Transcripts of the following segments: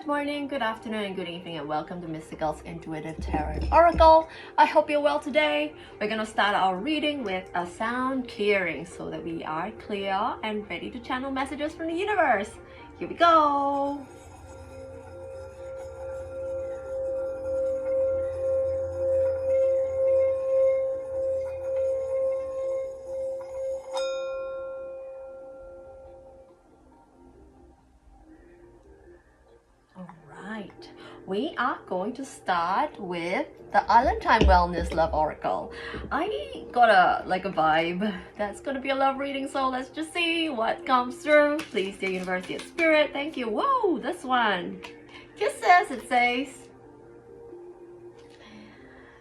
Good morning, good afternoon, and good evening, and welcome to Mystigal's Intuitive Tarot Oracle. I hope you're well today. We're going to start our reading with a sound clearing so that we are clear and ready to channel messages from the universe. Here we go. We are going to start with the Island Time Wellness Love Oracle. I got a vibe that's gonna be a love reading, so let's just see what comes through. Please, dear universe, dear spirit, thank you. Whoa, this one. Kisses, it says.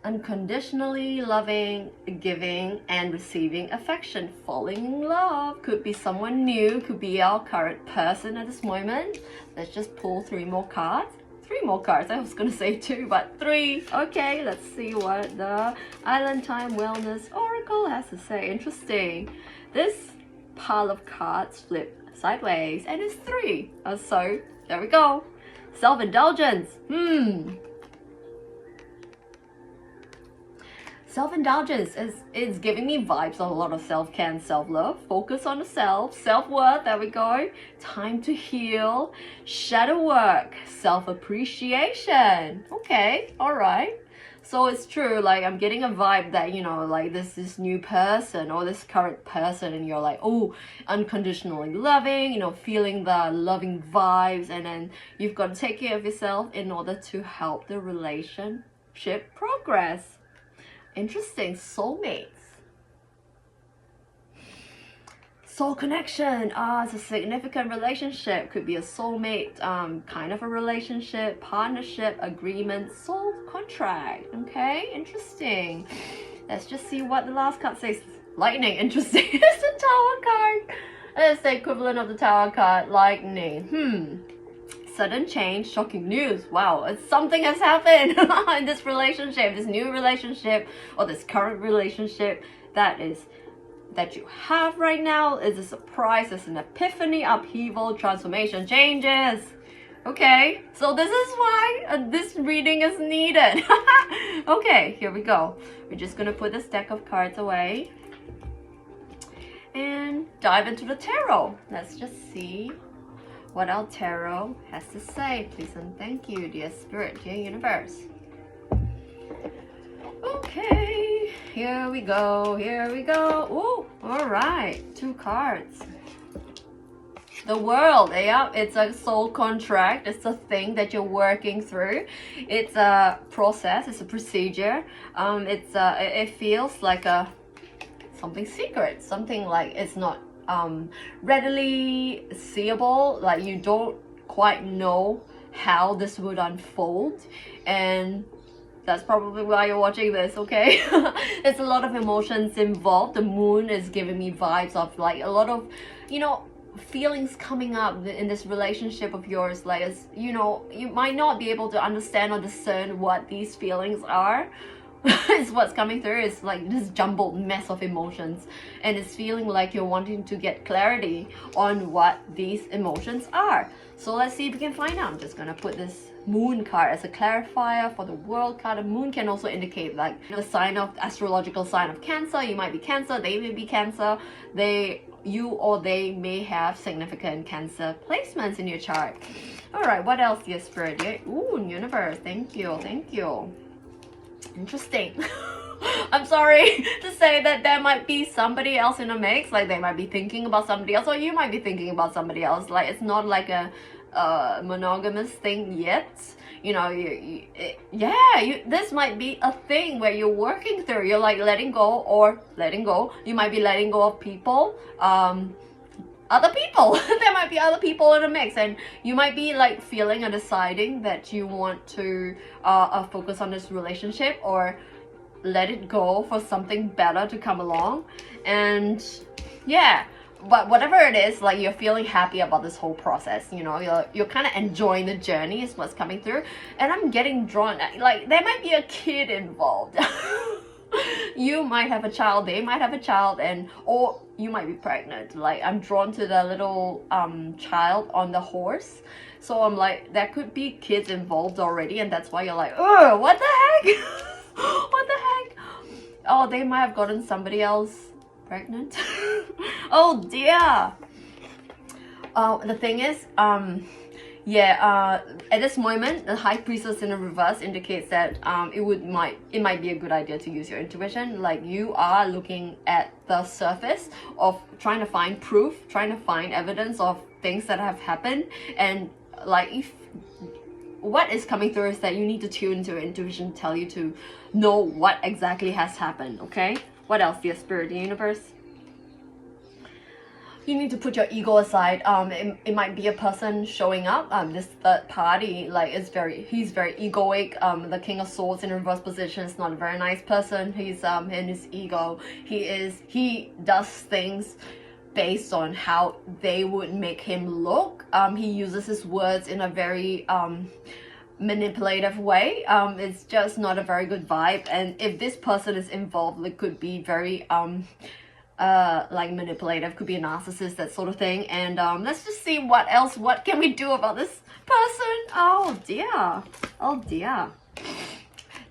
Unconditionally loving, giving, and receiving affection. Falling in love. Could be someone new, could be our current person at this moment. Let's just pull three more cards. Three more cards. I was gonna say two, but three. Okay, let's see what the Island Time Wellness Oracle has to say. Interesting. This pile of cards flip sideways, and it's three. So there we go. Self-indulgence. Self-indulgence is giving me vibes of a lot of self-care and self-love. Focus on the self, self-worth, there we go. Time to heal, shadow work, self-appreciation. Okay, all right. So it's true, like I'm getting a vibe that, you know, like this new person or this current person and you're like, oh, unconditionally loving, you know, feeling the loving vibes, and then you've got to take care of yourself in order to help the relationship progress. Interesting. Soulmates. Soul connection. It's a significant relationship. Could be a soulmate, kind of a relationship, partnership, agreement, soul contract. Okay, interesting. Let's just see what the last card says. Lightning. Interesting. It's the Tower card. It's the equivalent of the Tower card. Lightning. Sudden change, shocking news. Wow, something has happened in this relationship, this new relationship, or this current relationship that you have right now. Is a surprise, it's an epiphany, upheaval, transformation, changes. Okay, so this is why this reading is needed. Okay, here we go. We're just gonna put this deck of cards away and dive into the tarot. Let's just see what our tarot has to say. Please and thank you, dear spirit, dear universe. Okay, here we go, here we go. Oh, all right, two cards. The world, yeah, it's a soul contract. It's a thing that you're working through. It's a process, it's a procedure. It feels like something secret, something like it's not readily seeable, like you don't quite know how this would unfold, and that's probably why you're watching this. Okay. There's a lot of emotions involved. The moon is giving me vibes of like a lot of, you know, feelings coming up in this relationship of yours. Like, as you know, you might not be able to understand or discern what these feelings are. It's what's coming through. It's like this jumbled mess of emotions, and it's feeling like you're wanting to get clarity on what these emotions are. So let's see if we can find out. I'm just gonna put this moon card as a clarifier for the world card. The moon can also indicate like the sign of astrological sign of Cancer. You might be Cancer, they may be Cancer. You or they may have significant Cancer placements in your chart. All right, what else, dear spirit? Ooh, universe, thank you, thank you. Interesting. I'm sorry to say that there might be somebody else in the mix. Like they might be thinking about somebody else, or you might be thinking about somebody else. Like it's not like a monogamous thing yet. You know, this might be a thing where you're working through. You're like letting go. You might be letting go of people. Other people. There might be other people in the mix, and you might be like feeling and deciding that you want to focus on this relationship or let it go for something better to come along. And yeah, but whatever it is, like you're feeling happy about this whole process, you know, you're kind of enjoying the journey is what's coming through. And I'm getting drawn, like there might be a kid involved. You might have a child, they might have a child, or you might be pregnant. Like, I'm drawn to the little child on the horse, so I'm like, there could be kids involved already, and that's why you're like, ugh, what the heck? What the heck? Oh, they might have gotten somebody else pregnant. Oh dear. The thing is, at this moment, the High Priestess in the reverse indicates that it might be a good idea to use your intuition. Like, you are looking at the surface of trying to find proof, trying to find evidence of things that have happened, and like, if what is coming through is that you need to tune into your intuition, tell you to know what exactly has happened. Okay, what else, dear Spirit, the universe? You need to put your ego aside. It might be a person showing up. This third party, like, he's very egoic. The King of Swords in reverse position is not a very nice person. He's in his ego. He does things based on how they would make him look. He uses his words in a very manipulative way. It's just not a very good vibe. And if this person is involved, it could be very like manipulative, could be a narcissist, that sort of thing. And let's just see what can we do about this person. Oh dear, oh dear.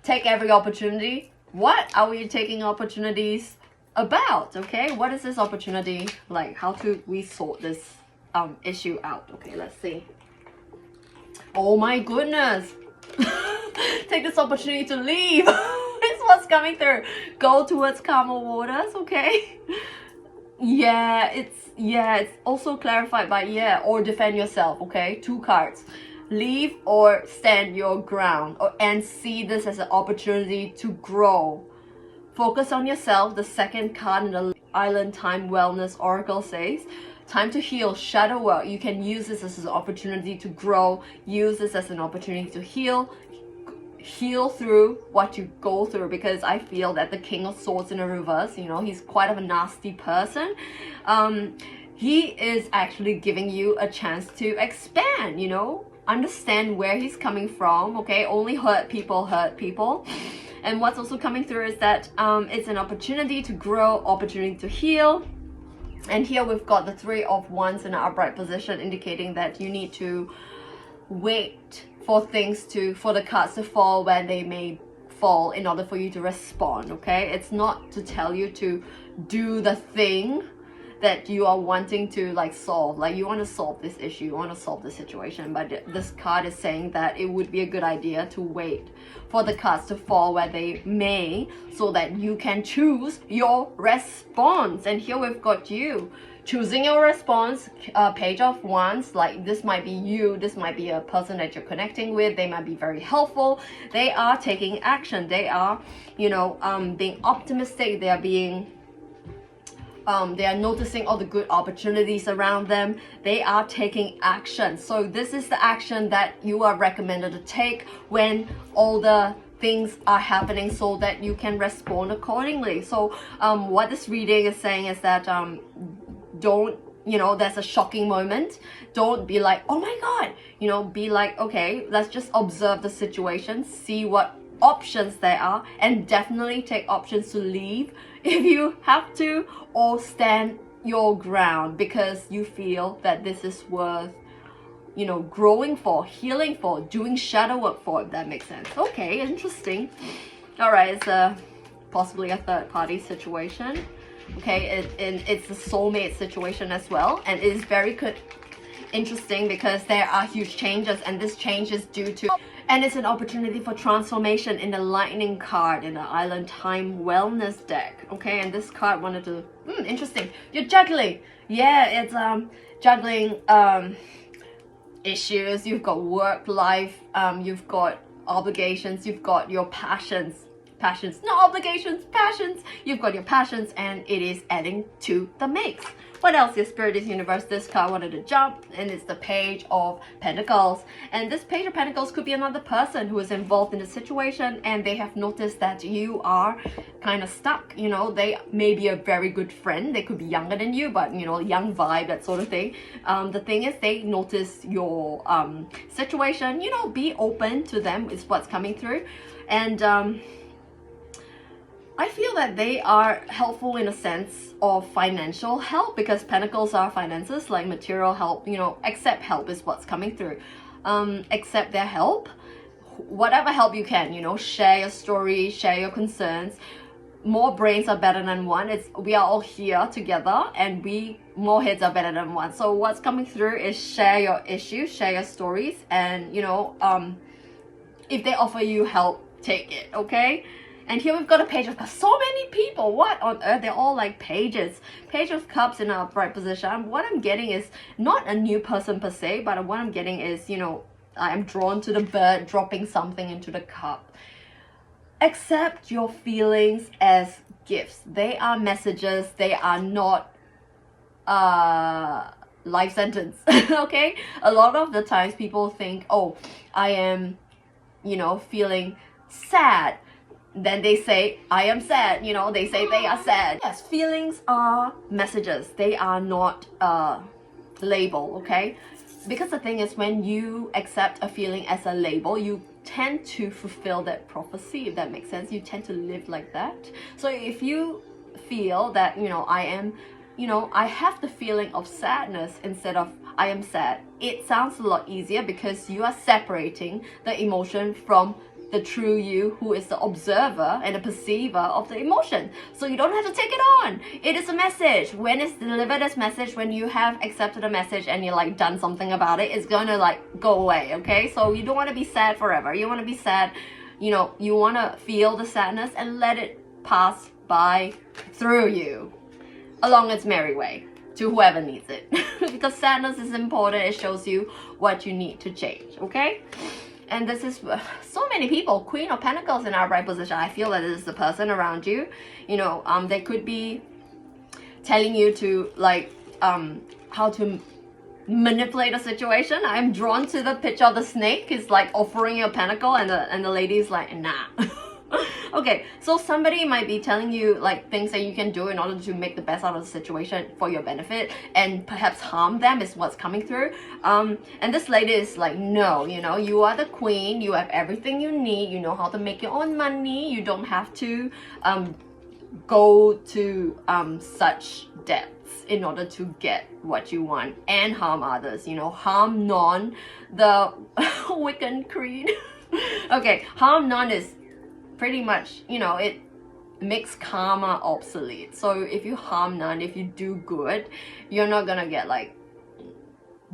Take every opportunity. What are we taking opportunities about? Okay, what is this opportunity? Like, how do we sort this issue out? Okay, let's see. Oh my goodness. Take this opportunity to leave. It's what's coming through. Go towards calmer waters. Okay. It's also clarified by or defend yourself. Okay, 2 cards. Leave or stand your ground, and see this as an opportunity to grow. Focus on yourself. The second card in the Island Time Wellness Oracle says, time to heal, shadow work. You can use this as an opportunity to grow. Use this as an opportunity to heal through what you go through, because I feel that the King of Swords in a reverse, you know, he's quite of a nasty person. He is actually giving you a chance to expand, you know, understand where he's coming from. Okay, only hurt people. And what's also coming through is that it's an opportunity to grow, opportunity to heal. And here we've got the 3 of Wands in an upright position, indicating that you need to wait for the cards to fall when they may fall in order for you to respond. Okay, it's not to tell you to do the thing that you are wanting to like solve. Like, you want to solve this issue, you want to solve the situation, but this card is saying that it would be a good idea to wait for the cards to fall where they may, so that you can choose your response. And here we've got you choosing your response. Page of Wands. Like, this might be you, this might be a person that you're connecting with. They might be very helpful. They are taking action. They are, you know, being optimistic. They are being they are noticing all the good opportunities around them. They are taking action. So this is the action that you are recommended to take when all the things are happening, so that you can respond accordingly. So what this reading is saying is that don't, you know, there's a shocking moment, don't be like, oh my god, you know, be like, okay, let's just observe the situation, see what options there are, and definitely take options to leave if you have to, or stand your ground because you feel that this is worth, you know, growing for, healing for, doing shadow work for, if that makes sense. Okay, interesting. All right, it's possibly a third party situation. Okay, it's a soulmate situation as well, and it is very interesting because there are huge changes, and this change is due to, and it's an opportunity for transformation in the Lightning card in the Island Time Wellness deck. Okay, and this card wanted to, interesting. You're juggling. Yeah, it's juggling issues. You've got work life, you've got obligations, you've got your passions, not obligations, passions. You've got your passions, and it is adding to the mix. What else is Spirit is Universe? This card wanted to jump, and it's the Page of Pentacles. And this Page of Pentacles could be another person who is involved in the situation, and they have noticed that you are kind of stuck. You know, they may be a very good friend. They could be younger than you, but, you know, young vibe, that sort of thing. The thing is, they notice your situation. You know, be open to them is what's coming through. And I feel that they are helpful in a sense of financial help, because pentacles are finances, like material help, you know, accept help is what's coming through. Accept their help, whatever help you can, you know, share your story, share your concerns. More brains are better than one. We are all here together, and more heads are better than one. So what's coming through is share your issues, share your stories, and you know, if they offer you help, take it, okay? And here we've got a Page of Cups. So many people, what on earth? They're all like pages. Page of Cups in our upright position. What I'm getting is not a new person per se, but what I'm getting is, you know, I am drawn to the bird dropping something into the cup. Accept your feelings as gifts. They are messages. They are not life sentence. Okay? A lot of the times people think, oh, I am, you know, feeling sad. Then they say, I am sad. You know, they say they are sad. Yes, feelings are messages. They are not label, okay? Because the thing is, when you accept a feeling as a label, you tend to fulfill that prophecy, if that makes sense. You tend to live like that. So if you feel that, you know, I am, you know, I have the feeling of sadness instead of I am sad, it sounds a lot easier because you are separating the emotion from the true you, who is the observer and the perceiver of the emotion. So you don't have to take it on. It is a message. When it's delivered as message, when you have accepted a message and you're like done something about it, it's gonna like go away, okay? So you don't want to be sad forever. You want to be sad, you know, you want to feel the sadness and let it pass by through you along its merry way to whoever needs it. Because sadness is important. It shows you what you need to change, okay? And this is so many people. Queen of Pentacles in our right position. I feel that this is the person around you. You know, they could be telling you to like how to manipulate a situation. I'm drawn to the picture of the snake. It's like offering you a pentacle, and the lady's like, nah. Okay, so somebody might be telling you like things that you can do in order to make the best out of the situation for your benefit, and perhaps harm them is what's coming through. And this lady is like, no, you know, you are the queen, you have everything you need, you know how to make your own money, you don't have to go to such depths in order to get what you want and harm others, you know, harm none, the Wiccan creed. Okay, harm none is pretty much, you know, it makes karma obsolete. So if you harm none, if you do good, you're not gonna get like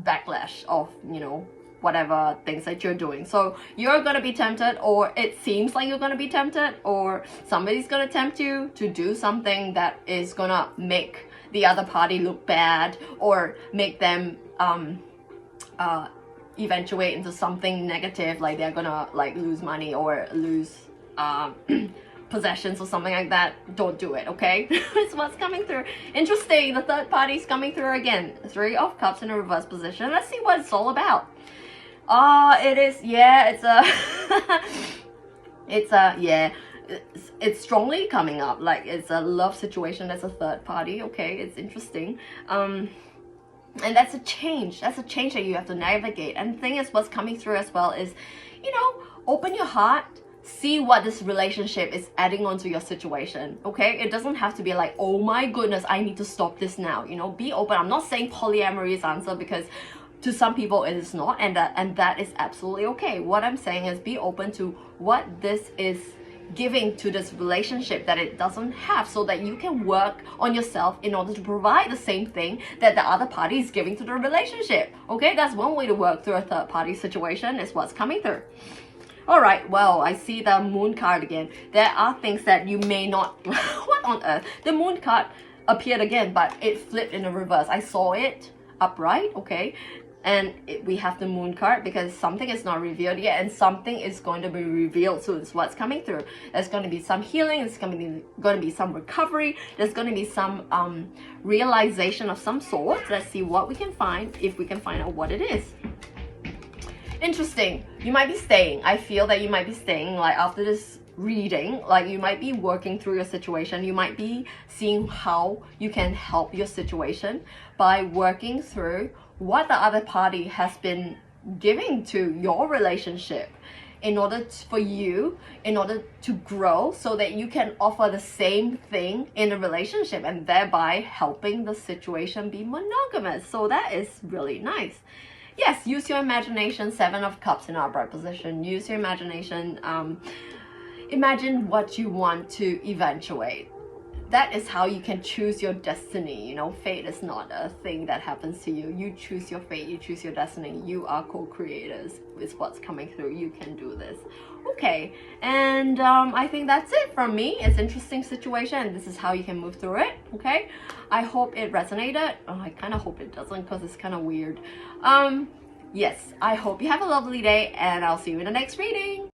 backlash of, you know, whatever things that you're doing. So you're gonna be tempted, or it seems like you're gonna be tempted, or somebody's gonna tempt you to do something that is gonna make the other party look bad, or make them eventuate into something negative, like they're gonna like lose money or lose possessions or something like that. Don't do it, okay? It's what's coming through. Interesting, the third party's coming through again. 3 of Cups in a reverse position. Let's see what it's all about. It is, yeah, it's strongly coming up, like it's a love situation. That's a third party, okay? It's interesting. And that's a change that you have to navigate. And the thing is, what's coming through as well is, you know, open your heart. See what this relationship is adding onto your situation, okay? It doesn't have to be like, oh my goodness, I need to stop this now. You know, be open. I'm not saying polyamory is answer, because to some people it is not, and that is absolutely okay. What I'm saying is be open to what this is giving to this relationship that it doesn't have, so that you can work on yourself in order to provide the same thing that the other party is giving to the relationship, okay? That's one way to work through a third party situation, is what's coming through. Alright, well, I see the Moon card again. There are things that you may not... What on earth? The Moon card appeared again, but it flipped in the reverse. I saw it upright, okay? And we have the Moon card because something is not revealed yet, and something is going to be revealed soon. It's what's coming through. There's going to be some healing. There's going to be some recovery. There's going to be some realization of some sort. Let's see what we can find, if we can find out what it is. Interesting. You might be staying. I feel that you might be staying, like after this reading, like you might be working through your situation. You might be seeing how you can help your situation by working through what the other party has been giving to your relationship. in order for you, in order to grow, so that you can offer the same thing in a relationship, and thereby helping the situation be monogamous. So that is really nice. Yes, use your imagination. 7 of Cups in upright position. Use your imagination. Imagine what you want to eventuate. That is how you can choose your destiny. You know, fate is not a thing that happens to you. You choose your fate, you choose your destiny. You are co-creators with what's coming through. You can do this. Okay, and I think that's it from me. It's an interesting situation, and this is how you can move through it. Okay, I hope it resonated. Oh, I kind of hope it doesn't, because it's kind of weird. Yes, I hope you have a lovely day, and I'll see you in the next reading.